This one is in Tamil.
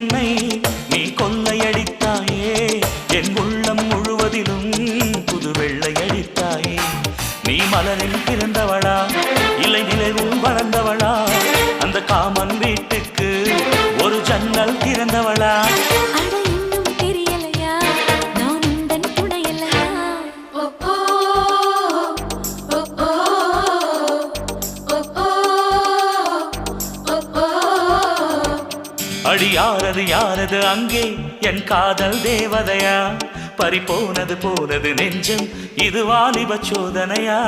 என்னை நீ கொள்ளையடித்தாயே என் உள்ளம் முழுவதிலும் புது வெள்ளையடித்தாயே நீ மலரில் பிறந்தவளா இல்லை நிலவில் வளர்ந்தவளா அந்த காமன் வீட்டுக்கு ஒரு ஜன்னல் திறந்தவளா அடி யாரது யாரது அங்கே என் காதல் தேவதையா பறி போனது போனது நெஞ்சம் இது வாலிப சோதனையா